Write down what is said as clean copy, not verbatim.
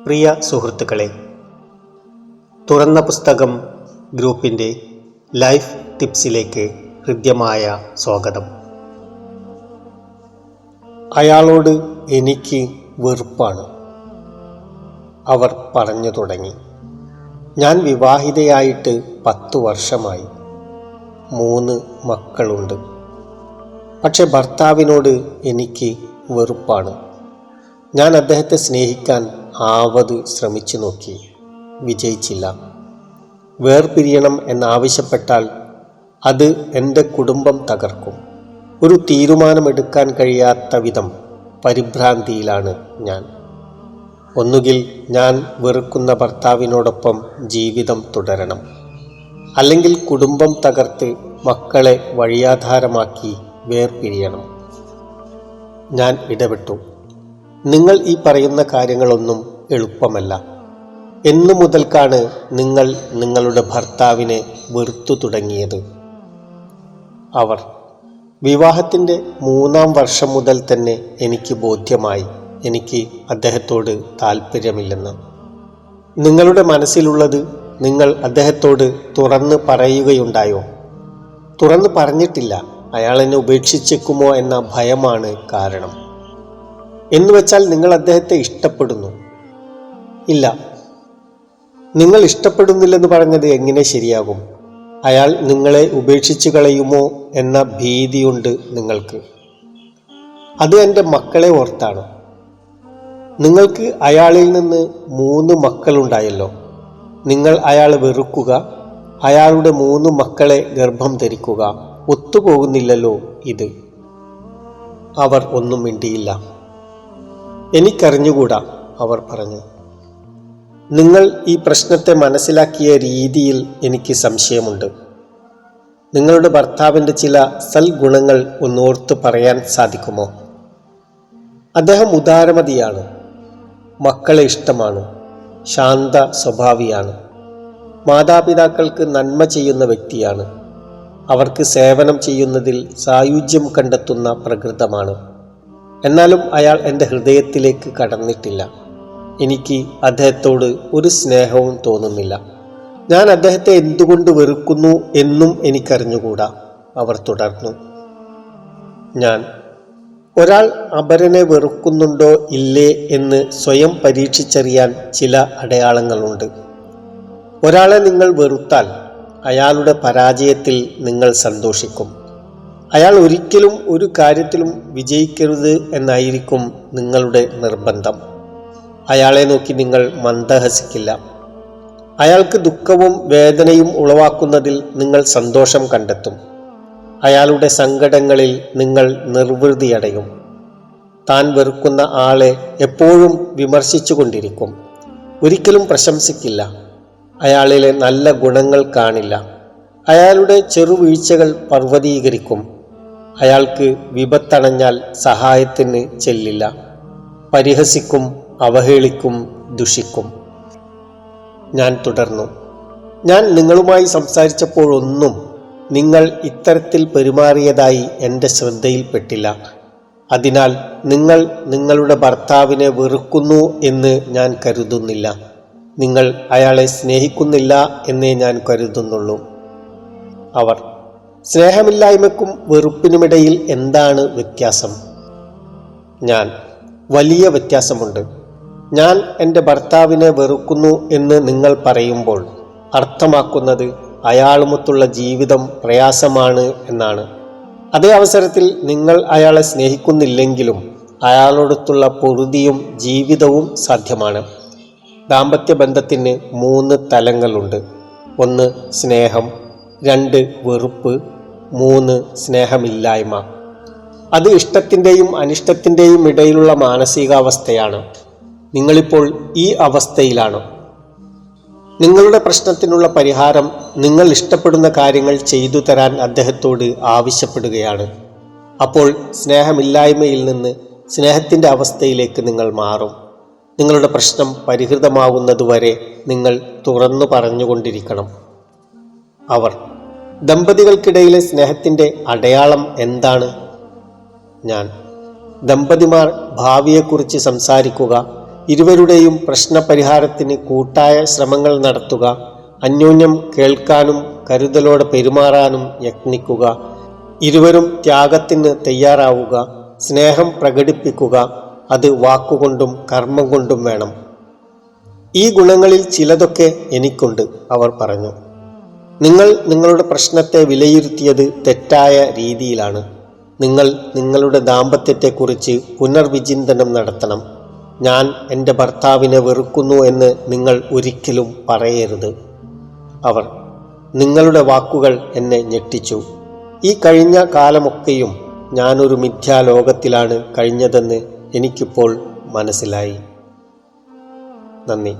പ്രിയ സുഹൃത്തുക്കളെ, തുറന്ന പുസ്തകം ഗ്രൂപ്പിൻ്റെ ലൈഫ് ടിപ്സിലേക്ക് ഹൃദ്യമായ സ്വാഗതം. അയാളോട് എനിക്ക് വെറുപ്പാണ്, അവർ പറഞ്ഞു തുടങ്ങി. ഞാൻ വിവാഹിതയായിട്ട് 10 വർഷമായി, 3 മക്കളുണ്ട്. പക്ഷെ ഭർത്താവിനോട് എനിക്ക് വെറുപ്പാണ്. ഞാൻ അദ്ദേഹത്തെ സ്നേഹിക്കാൻ ആവത് ശ്രമിച്ചു നോക്കി, വിജയിച്ചില്ല. വേർപിരിയണം എന്നാവശ്യപ്പെട്ടാൽ അത് എൻ്റെ കുടുംബം തകർക്കും. ഒരു തീരുമാനമെടുക്കാൻ കഴിയാത്ത വിധം പരിഭ്രാന്തിയിലാണ് ഞാൻ. ഒന്നുകിൽ ഞാൻ വെറുക്കുന്ന ഭർത്താവിനോടൊപ്പം ജീവിതം തുടരണം, അല്ലെങ്കിൽ കുടുംബം തകർത്ത് മക്കളെ വഴിയാധാരമാക്കി വേർപിരിയണം. ഞാൻ ഇടപെട്ടു. നിങ്ങൾ ഈ പറയുന്ന കാര്യങ്ങളൊന്നും എളുപ്പമല്ല. എന്നു മുതൽക്കാണ് നിങ്ങൾ നിങ്ങളുടെ ഭർത്താവിനെ വെറുത്തു തുടങ്ങിയത്? അവർ, വിവാഹത്തിൻ്റെ 3-ാം വർഷം മുതൽ തന്നെ എനിക്ക് ബോധ്യമായി എനിക്ക് അദ്ദേഹത്തോട് താല്പര്യമില്ലെന്ന്. നിങ്ങളുടെ മനസ്സിലുള്ളത് നിങ്ങൾ അദ്ദേഹത്തോട് തുറന്ന് പറയുകയുണ്ടായോ? തുറന്ന് പറഞ്ഞിട്ടില്ല. അയാൾ എന്നെ ഉപേക്ഷിച്ചേക്കുമോ എന്ന ഭയമാണ് കാരണം. എന്നുവെച്ചാൽ നിങ്ങൾ അദ്ദേഹത്തെ ഇഷ്ടപ്പെടുന്നു? ഇല്ല. നിങ്ങൾ ഇഷ്ടപ്പെടുന്നില്ലെന്ന് പറഞ്ഞത് എങ്ങനെ ശരിയാകും? അയാൾ നിങ്ങളെ ഉപേക്ഷിച്ചു കളയുമോ എന്ന ഭീതിയുണ്ട് നിങ്ങൾക്ക്. അത് എൻ്റെ മക്കളെ ഓർത്താണ്. നിങ്ങൾക്ക് അയാളിൽ നിന്ന് 3 മക്കളുണ്ടായല്ലോ. നിങ്ങൾ അയാളെ വെറുക്കുക, അയാളുടെ 3 മക്കളെ ഗർഭം ധരിക്കുക. ഒത്തുപോകുന്നില്ലല്ലോ ഇത്. അവർ ഒന്നും മിണ്ടിയില്ല. എനിക്കറിഞ്ഞുകൂടാ, അവർ പറഞ്ഞു. നിങ്ങൾ ഈ പ്രശ്നത്തെ മനസ്സിലാക്കിയ രീതിയിൽ എനിക്ക് സംശയമുണ്ട്. നിങ്ങളുടെ ഭർത്താവിൻ്റെ ചില സൽഗുണങ്ങൾ ഒന്നോർത്ത് പറയാൻ സാധിക്കുമോ? അദ്ദേഹം ഉദാരമതിയാണ്, മക്കളെ ഇഷ്ടമാണ്, ശാന്ത സ്വഭാവിയാണ്, മാതാപിതാക്കൾക്ക് നന്മ ചെയ്യുന്ന വ്യക്തിയാണ്, അവർക്ക് സേവനം ചെയ്യുന്നതിൽ സായുജ്യം കണ്ടെത്തുന്ന പ്രകൃതമാണ്. എന്നാലും അയാൾ എൻ്റെ ഹൃദയത്തിലേക്ക് കടന്നിട്ടില്ല. എനിക്ക് അദ്ദേഹത്തോട് ഒരു സ്നേഹവും തോന്നുന്നില്ല. ഞാൻ അദ്ദേഹത്തെ എന്തുകൊണ്ട് വെറുക്കുന്നു എന്നും എനിക്കറിഞ്ഞുകൂടാ, അവർ തുടർന്നു. ഒരാൾ അപരനെ വെറുക്കുന്നുണ്ടോ ഇല്ലേ എന്ന് സ്വയം പരീക്ഷിച്ചറിയാൻ ചില അടയാളങ്ങളുണ്ട്. ഒരാളെ നിങ്ങൾ വെറുത്താൽ അയാളുടെ പരാജയത്തിൽ നിങ്ങൾ സന്തോഷിക്കും. അയാൾ ഒരിക്കലും ഒരു കാര്യത്തിലും വിജയിക്കരുത് എന്നായിരിക്കും നിങ്ങളുടെ നിർബന്ധം. അയാളെ നോക്കി നിങ്ങൾ മന്ദഹസിക്കില്ല. അയാൾക്ക് ദുഃഖവും വേദനയും ഉളവാക്കുന്നതിൽ നിങ്ങൾ സന്തോഷം കണ്ടെത്തും. അയാളുടെ സങ്കടങ്ങളിൽ നിങ്ങൾ നിർവൃതിയടയും. താൻ വെറുക്കുന്ന ആളെ എപ്പോഴും വിമർശിച്ചു കൊണ്ടിരിക്കും, ഒരിക്കലും പ്രശംസിക്കില്ല. അയാളിലെ നല്ല ഗുണങ്ങൾ കാണില്ല. അയാളുടെ ചെറുവീഴ്ചകൾ പർവ്വതീകരിക്കും. അയാൾക്ക് വിപത്തണഞ്ഞാൽ സഹായത്തിന് ചെല്ലില്ല. പരിഹസിക്കും, അവഹേളിക്കും, ദുഷിക്കും. ഞാൻ തുടർന്നു. ഞാൻ നിങ്ങളുമായി സംസാരിച്ചപ്പോഴൊന്നും നിങ്ങൾ ഇത്തരത്തിൽ പെരുമാറിയതായി എൻ്റെ ശ്രദ്ധയിൽപ്പെട്ടില്ല. അതിനാൽ നിങ്ങൾ നിങ്ങളുടെ ഭർത്താവിനെ വെറുക്കുന്നു എന്ന് ഞാൻ കരുതുന്നില്ല. നിങ്ങൾ അയാളെ സ്നേഹിക്കുന്നില്ല എന്നേ ഞാൻ കരുതുന്നുള്ളൂ. അവർ, സ്നേഹമില്ലായ്മയ്ക്കും വെറുപ്പിനുമിടയിൽ എന്താണ് വ്യത്യാസം? വലിയ വ്യത്യാസമുണ്ട്. ഞാൻ എൻ്റെ ഭർത്താവിനെ വെറുക്കുന്നു എന്ന് നിങ്ങൾ പറയുമ്പോൾ അർത്ഥമാക്കുന്നത് അയാളുമൊത്തുള്ള ജീവിതം പ്രയാസമാണ് എന്നാണ്. അതേ അവസരത്തിൽ നിങ്ങൾ അയാളെ സ്നേഹിക്കുന്നില്ലെങ്കിലും അയാളോടൊത്തുള്ള പൊറുതിയും ജീവിതവും സാധ്യമാണ്. ദാമ്പത്യ ബന്ധത്തിന് 3 തലങ്ങളുണ്ട്. 1 സ്നേഹം, 2 വെറുപ്പ്, 3 സ്നേഹമില്ലായ്മ. അത് ഇഷ്ടത്തിൻ്റെയും അനിഷ്ടത്തിൻ്റെയും ഇടയിലുള്ള മാനസികാവസ്ഥയാണ്. നിങ്ങളിപ്പോൾ ഈ അവസ്ഥയിലാണ്. നിങ്ങളുടെ പ്രശ്നത്തിനുള്ള പരിഹാരം നിങ്ങൾ ഇഷ്ടപ്പെടുന്ന കാര്യങ്ങൾ ചെയ്തു തരാൻ അദ്ദേഹത്തോട് ആവശ്യപ്പെടുകയാണ്. അപ്പോൾ സ്നേഹമില്ലായ്മയിൽ നിന്ന് സ്നേഹത്തിൻ്റെ അവസ്ഥയിലേക്ക് നിങ്ങൾ മാറും. നിങ്ങളുടെ പ്രശ്നം പരിഹൃതമാകുന്നതുവരെ നിങ്ങൾ തുറന്നു പറഞ്ഞുകൊണ്ടിരിക്കണം. അവർ, ദമ്പതികൾക്കിടയിലെ സ്നേഹത്തിൻ്റെ അടയാളം എന്താണ്? ദമ്പതിമാർ ഭാവിയെക്കുറിച്ച് സംസാരിക്കുക, ഇരുവരുടെയും പ്രശ്നപരിഹാരത്തിന് കൂട്ടായ ശ്രമങ്ങൾ നടത്തുക, അന്യോന്യം കേൾക്കാനും കരുതലോടെ പെരുമാറാനും യത്നിക്കുക, ഇരുവരും ത്യാഗത്തിന് തയ്യാറാവുക, സ്നേഹം പ്രകടിപ്പിക്കുക. അത് വാക്കുകൊണ്ടും കർമ്മം കൊണ്ടും വേണം. ഈ ഗുണങ്ങളിൽ ചിലതൊക്കെ എനിക്കുണ്ട്, അവർ പറഞ്ഞു. നിങ്ങൾ നിങ്ങളുടെ പ്രശ്നത്തെ വിലയിരുത്തിയത് തെറ്റായ രീതിയിലാണ്. നിങ്ങൾ നിങ്ങളുടെ ദാമ്പത്യത്തെക്കുറിച്ച് പുനർവിചിന്തനം നടത്തണം. ഞാൻ എൻ്റെ ഭർത്താവിനെ വെറുക്കുന്നു എന്ന് നിങ്ങൾ ഒരിക്കലും പറയരുത്. അവർ, നിങ്ങളുടെ വാക്കുകൾ എന്നെ ഞെട്ടിച്ചു. ഈ കഴിഞ്ഞ കാലമൊക്കെയും ഞാനൊരു മിഥ്യാലോകത്തിലാണ് കഴിഞ്ഞതെന്ന് എനിക്കിപ്പോൾ മനസ്സിലായി. നന്ദി.